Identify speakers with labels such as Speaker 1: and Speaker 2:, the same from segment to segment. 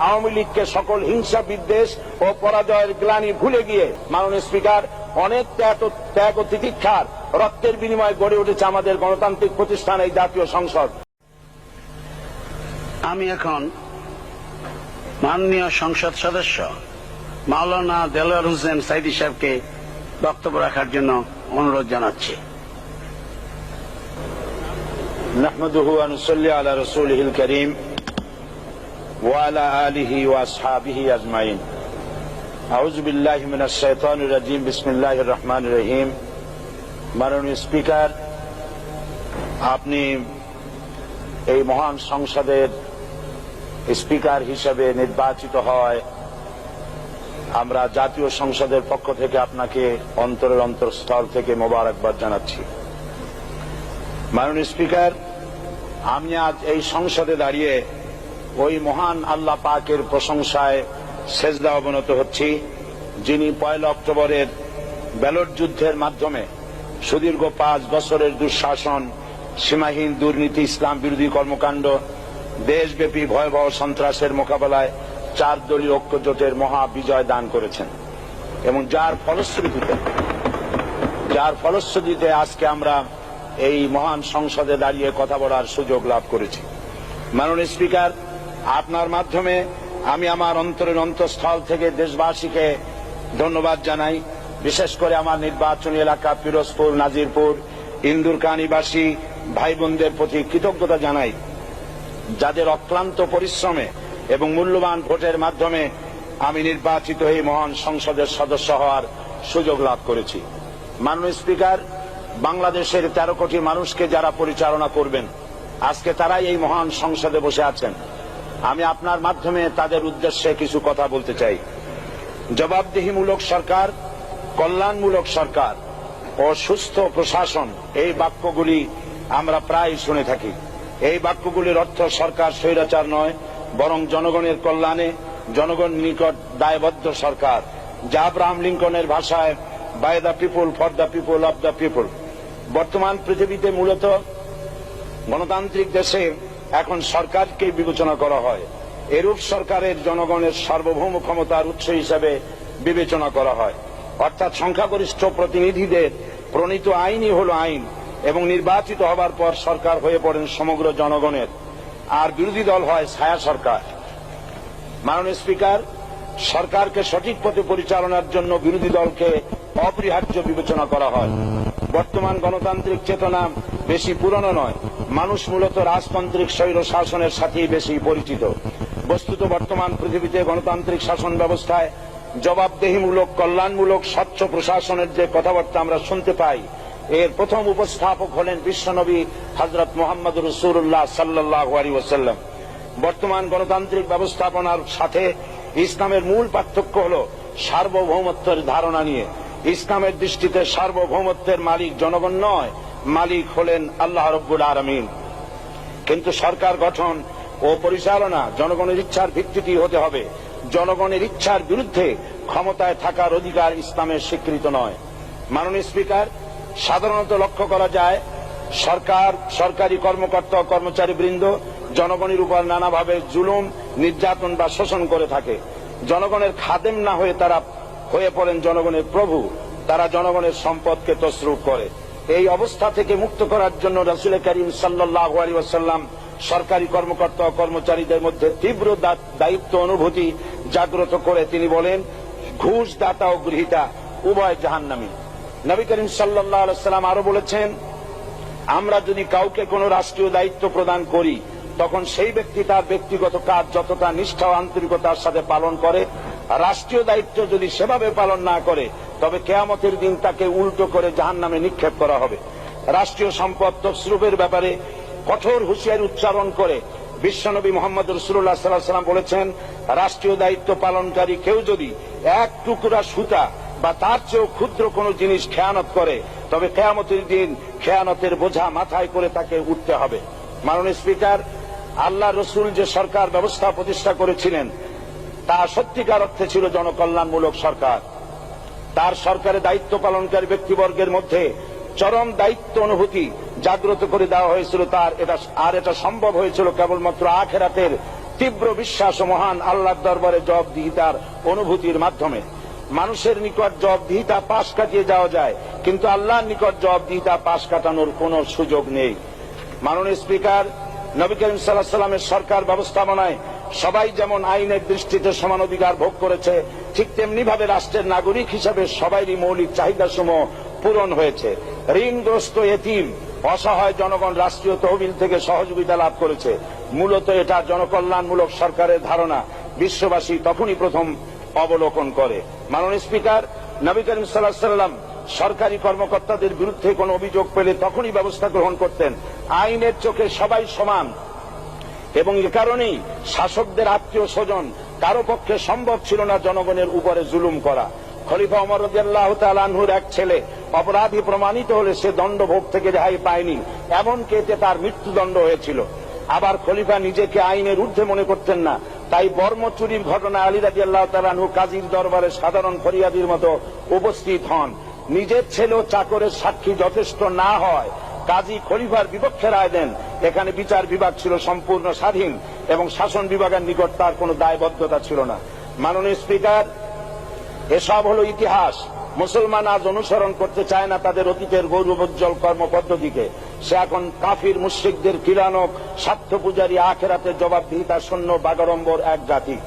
Speaker 1: আওয়ামী লীগকে সকল হিংসা বিদ্বেষ ও পরাজয়ের গ্লানি ভুলে গিয়ে মাননীয় স্পিকার অনেক ত্যাগ ও তিতিক্ষার রক্তের বিনিময়ে গড়ে উঠেছে আমাদের গণতান্ত্রিক প্রতিষ্ঠান এই জাতীয় সংসদ।
Speaker 2: আমি এখন মাননীয় সংসদ সদস্য মাওলানা দেলোয়ার হোসেন সাইদী সাহেবকে বক্তব্য রাখার জন্য অনুরোধ জানাচ্ছি।
Speaker 1: নাহমাদুহু ওয়া নুসাল্লি আলা রাসূলিহিল কারীম ওয়া আলা আলিহি ওয়া আসহাবিহি আজমাইন। আউযু বিল্লাহি মিনাশ শাইতানির রাজীম। বিসমিল্লাহির রহমানির রহিম। মাননীয় স্পিকার, আপনি এই মহান সংসদের স্পিকার হিসেবে নির্বাচিত হয় আমরা জাতীয় সংসদের পক্ষ থেকে আপনাকে অন্তরের অন্তঃস্থল থেকে মোবারকবাদ জানাচ্ছি। মাননীয় স্পিকার, আমি আজ এই সংসদে দাঁড়িয়ে ওই মহান আল্লাহ পাকের প্রশংসায় সেজদা অবনত হচ্ছি, যিনি 1 অক্টোবরের ব্যালট যুদ্ধের মাধ্যমে সুদীর্ঘ 5 বছরের দুঃশাসন, সীমাহীন দুর্নীতি, ইসলাম বিরোধী কর্মকাণ্ড, দেশব্যাপী ভয়াবহ সন্ত্রাসের মোকাবেলায় 4 দলীয় ঐক্যজোটের মহা বিজয় দান করেছেন এবং যার ফলশ্রুতিতে আজকে আমরা এই মহান সংসদে দাঁড়িয়ে কথা বলার সুযোগ লাভ করেছি। মাননীয় স্পিকার, আপনার মাধ্যমে আমি আমার অন্তরের অন্তঃস্থল থেকে দেশবাসীকে ধন্যবাদ জানাই। বিশেষ করে আমার নির্বাচনী এলাকা পিরোজপুর, নাজিরপুর, ইন্দুরকানীবাসী ভাই বোনদের প্রতি কৃতজ্ঞতা জানাই, যাদের অক্লান্ত পরিশ্রমে এবং মূল্যবান ভোটের মাধ্যমে আমি নির্বাচিত হয়ে মহান সংসদের সদস্য হওয়ার সুযোগ লাভ করেছি। মাননীয় স্পিকার, বাংলাদেশের 13 কোটি মানুষকে যারা পরিচালনা করবেন আজকে তারাই এই মহান সংসদে বসে আছেন। আমি আপনার মাধ্যমে তাদের উদ্দেশ্যে কিছু কথা বলতে চাই। জবাবদিহিমূলক সরকার, কল্যাণমূলক সরকার ও সুস্থ প্রশাসন, এই বাক্যগুলি আমরা প্রায় শুনে থাকি। এই বাক্যগুলির অর্থ সরকার স্বৈরাচার নয়, বরং জনগণের কল্যাণে জনগণ নিকট দায়বদ্ধ সরকার, যা আব্রাহাম লিঙ্কনের ভাষায় by the people, for the people, of the people. বর্তমান পৃথিবীতে মূলত গণতান্ত্রিক দেশে এখন সরকারকে বিবেচনা করা হয়। এরূপ সরকারের জনগণের সার্বভৌম ক্ষমতার উৎস হিসেবে বিবেচনা করা হয়, অর্থাৎ সংখ্যাগরিষ্ঠ প্রতিনিধিদের প্রণীত আইনই হল আইন এবং নির্বাচিত হবার পর সরকার হয়ে পড়েন সমগ্র জনগণের, আর বিরোধী দল হয় ছায়া সরকার। মাননীয় স্পিকার, সরকারকে সঠিক পথে পরিচালনার জন্য বিরোধী দলকে অপরিহার্য বিবেচনা করা হয়। বর্তমান গণতান্ত্রিক চেতনা বেশি পুরনো নয়, মানুষ মূলত রাজতান্ত্রিক স্বৈর শাসনের সাথেই বেশি পরিচিত। বস্তুত বর্তমান পৃথিবীতে গণতান্ত্রিক শাসন ব্যবস্থায় জবাবদিহিমূলক, কল্যাণমূলক, স্বচ্ছ প্রশাসনের যে কথাবার্তা আমরা শুনতে পাই, এর প্রথম উপস্থাপক হলেন বিশ্বনবী হযরত মুহাম্মদ রাসূলুল্লাহ সাল্লাল্লাহু আলাইহি ওয়াসাল্লাম। বর্তমান গণতান্ত্রিক ব্যবস্থাপনার সাথে ইসলামের মূল পার্থক্য হল সার্বভৌমত্বের ধারণা নিয়ে। ইসলামের দৃষ্টিতে সার্বভৌমত্বের মালিক জনগণ নয়, মালিক হলেন আল্লাহ রাব্বুল আলামিন। কিন্তু সরকার গঠন ও পরিচালনা জনগণের ইচ্ছার ভিত্তিতে হতে হবে। জনগণের ইচ্ছার বিরুদ্ধে ক্ষমতায় থাকার অধিকার ইসলামের স্বীকৃত নয়। মাননীয় স্পিকার, সাধারণত লক্ষ্য করা যায় সরকার, সরকারি কর্মকর্তা ও কর্মচারীবৃন্দ জনগণের উপর নানাভাবে জুলুম, নির্যাতন বা শোষণ করে থাকে। জনগণের খাদেম না হয়ে তারা হয়ে পড়েন জনগণের প্রভু। তারা জনগণের সম্পদকে তসরুপ করে। এই অবস্থা থেকে মুক্ত করার জন্য রাসূল করিম সাল্লাল্লাহু আলাইহি ওয়াসাল্লাম সরকারি কর্মকর্তা ও কর্মচারীদের মধ্যে তীব্র দায়িত্ব অনুভূতি জাগ্রত করে তিনি বলেন, ঘুষ দাতা ও গৃহীতা উভয় জাহান্নামী। নবী করিম সাল্লাল্লাহু আলাইহি ওয়াসাল্লাম আরো বলেছেন, আমরা যদি কাউকে কোনো রাষ্ট্রীয় দায়িত্ব প্রদান করি তখন সেই ব্যক্তি তার ব্যক্তিগত কাজ যতটা নিষ্ঠা ও আন্তরিকতার সাথে পালন করে, রাষ্ট্রীয় দায়িত্ব যদি সেভাবে পালন না করে তবে কিয়ামতের দিন তাকে উল্টো করে জাহান্নামে নিক্ষেপ করা হবে। রাষ্ট্রীয় সম্পদ তসরুফের ব্যাপারে কঠোর হুঁশিয়ারি উচ্চারণ করে বিশ্বনবী মুহাম্মদ রাসূলুল্লাহ সাল্লাল্লাহু আলাইহি ওয়াসাল্লাম বলেছেন, রাষ্ট্রীয় দায়িত্ব পালনকারী কেউ যদি 1 টুকরা সুতা বা তার চেয়েও ক্ষুদ্র কোনো জিনিস খেয়ানত করে তবে কিয়ামতের দিন খেয়ানতের বোঝা মাথায় করে তাকে উঠতে হবে। মাননীয় স্পিকার, আল্লাহ রসুল যে সরকার ব্যবস্থা প্রতিষ্ঠা করেছিলেন তা সত্যিকার অর্থে ছিল জনকল্যাণমূলক সরকার। তার সরকারে দায়িত্ব পালনকারী ব্যক্তিবর্গের মধ্যে চরম দায়িত্ব অনুভূতি জাগ্রত করে দেওয়া হয়েছিল। এটা সম্ভব হয়েছিল কেবলমাত্র আখিরাতের তীব্র বিশ্বাস ও মহান আল্লাহর দরবারে জবাবদিহিতার অনুভূতির মাধ্যমে। মানুষের নিকট জবাবদিহিতা পাশ কাটিয়ে যাওয়া যায়, কিন্তু আল্লাহর নিকট জবাবদিহিতা পাশ কাটানোর কোনো সুযোগ নেই। মাননীয় স্পিকার, নবী করিম সাল্লাল্লাহু আলাইহি ওয়াসাল্লামের সরকার ব্যবস্থাপনায় সবাই যেমন আইনের দৃষ্টিতে সমান অধিকার ভোগ করেছে, ঠিক তেমনি ভাবে রাষ্ট্রের নাগরিক হিসাবে সবারই মৌলিক চাহিদাসমূহ পূরণ হয়েছে। ঋণগ্রস্ত এতিম অসহায় জনগণ রাষ্ট্রীয় তহবিল থেকে সহযোগিতা লাভ করেছে। মূলত এটা জনকল্যাণমূলক সরকারের ধারণা বিশ্ববাসী তখনই প্রথম অবলোকন করে। মাননীয় স্পিকার, নবী করিম সাল্লাল্লাহু আলাইহি ওয়াসাল্লাম সরকারি কর্মকর্তাদের বিরুদ্ধে কোনো অভিযোগ পেলে তখনই ব্যবস্থা গ্রহণ করতেন। আইনের চোখে সবাই সমান, এবং এ কারণেই শাসকদের আত্মীয় স্বজন কারো পক্ষে সম্ভব ছিল না জনগণের উপরে জুলুম করা। খলিফা ওমর রাদিয়াল্লাহু তাআলা আনহুর এক ছেলে অপরাধী প্রমাণিত হলে সে দণ্ডভোগ থেকে রেহাই পায়নি, এমনকি এতে তার মৃত্যুদণ্ড হয়েছিল। আবার খলিফা নিজেকে আইনের ঊর্ধ্বে মনে করতেন না, তাই বর্ম চুরির ঘটনায় আলী রাদিয়াল্লাহু তাআলা আনহু কাজীর দরবারে সাধারণ ফরিয়াদির মতো উপস্থিত হন। নিজের ছেলে ও চাকরের সাক্ষী যথেষ্ট না হয় কাজী খলিফার বিপক্ষে রায় দেন। এখানে বিচার বিভাগ ছিল সম্পূর্ণ স্বাধীন এবং শাসন বিভাগের নিকট তার কোনো দায়বদ্ধতা ছিল না। মাননীয় স্পিকার, এসব হলো ইতিহাস। মুসলমান আজ অনুসরণ করতে চায় না তাদের অতীতের গৌরবোজ্জ্বল কর্মপদ্ধতিকে। সে এখন কাফির মুশরিকদের কিরানক স্বার্থ পূজারী আখেরাতের জবাবদিহিতা শূন্য বাগাড়ম্বর এক জাতি।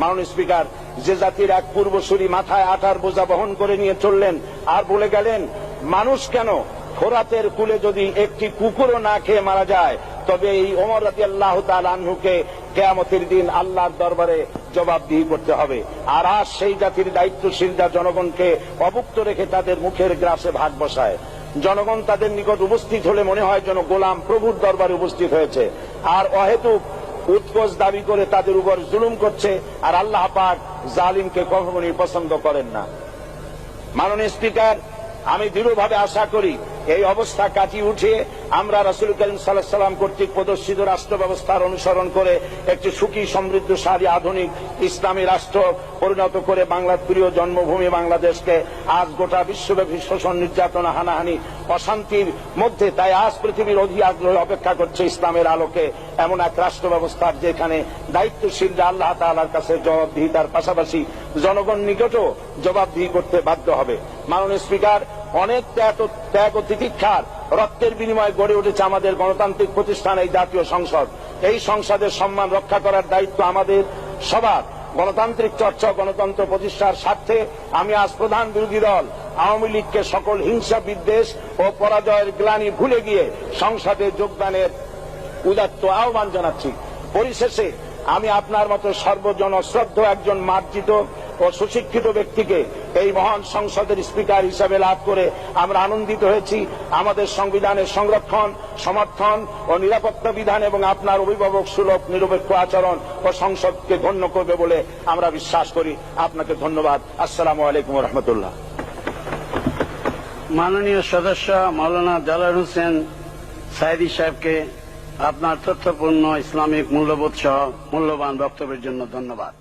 Speaker 1: মাননীয় স্পিকার, যে জাতির এক পূর্বসূরি মাথায় আটার বোঝা বহন করে নিয়ে চললেন আর বলে গেলেন, মানুষ কেন, ফোরাতের কূলে যদি একটি কুকুরও না খেয়ে মারা যায়, তবে এই ওমর রাদিয়াল্লাহু তাআলা আনহুকে কিয়ামতের দিন আল্লাহর দরবারে জবাবদিহি করতে হবে। আর আজ সেই জাতির দায়িত্বশীলরা জনগণকে অভুক্ত রেখে তাদের মুখের গ্রাসে ভাগ বসায়। জনগণ তাদের নিকট উপস্থিত হলে মনে হয় যেন গোলাম প্রভুর দরবারে উপস্থিত হয়েছে, আর অহেতুক উৎকোচ দাবি করে তাদের উপর জুলুম করছে। আর আল্লাহ পাক জালিমকে কখনোই পছন্দ করেন না। মাননীয় স্পিকার, আমি দৃঢ়ভাবে আশা করি এই অবস্থা কাটিয়ে উঠিয়ে আমরা রাসূল করিম সাল্লাল্লাহু আলাইহি ওয়াসাল্লাম কর্তৃক প্রদর্শিত রাষ্ট্র ব্যবস্থার অনুসরণ করে একটি সুখী সমৃদ্ধশালী আধুনিক ইসলামী রাষ্ট্র পরিণত করে বাংলার প্রিয় জন্মভূমি বাংলাদেশকে আজ গোটা বিশ্বব্যাপী শোষণ, নির্যাতন, হানাহানি, অশান্তির মধ্যে, তাই আজ পৃথিবীর অধি আগ্রহে অপেক্ষা করছে ইসলামের আলোকে এমন এক রাষ্ট্র ব্যবস্থার যেখানে দায়িত্বশীলরা আল্লাহ তাআলার কাছে জবাবদিহিতার পাশাপাশি জনগণ নিকটও জবাবদিহি করতে বাধ্য হবে। মাননীয় স্পিকার, অনেক ত্যাগ ও তিতিক্ষার রক্তের বিনিময়ে গড়ে উঠেছে আমাদের গণতান্ত্রিক প্রতিষ্ঠান এই জাতীয় সংসদ। এই সংসদের সম্মান রক্ষা করার দায়িত্ব আমাদের সবার। গণতান্ত্রিক চর্চা, গণতন্ত্র প্রতিষ্ঠার স্বার্থে আমি আজ প্রধান বিরোধী দল আওয়ামী লীগকে সকল হিংসা, বিদ্বেষ ও পরাজয়ের গ্লানি ভুলে গিয়ে সংসদে যোগদানের উদাত্ত আহ্বান জানাচ্ছি। পরিশেষে আমি আপনার মতো সর্বজন শ্রদ্ধ একজন মার্জিত ও সুশিক্ষিত ব্যক্তিকে এই মহান সংসদের স্পিকার হিসাবে লাভ করে আমরা আনন্দিত হয়েছি। আমাদের সংবিধানের সংরক্ষণ, সমর্থন ও নিরাপত্তা বিধান এবং আপনার অভিভাবক সুলভ নিরপেক্ষ আচরণ ও সংসদকে ধন্য করবে বলে আমরা বিশ্বাস করি। আপনাকে ধন্যবাদ। আসসালামু আলাইকুম ওয়া রাহমাতুল্লাহ।
Speaker 2: মাননীয় সদস্য মাওলানা দেলোয়ার হোসেন সাঈদী সাহেবকে আপনার তথ্যপূর্ণ ইসলামিক মূল্যবোধ সহ মূল্যবান বক্তব্যের জন্য ধন্যবাদ।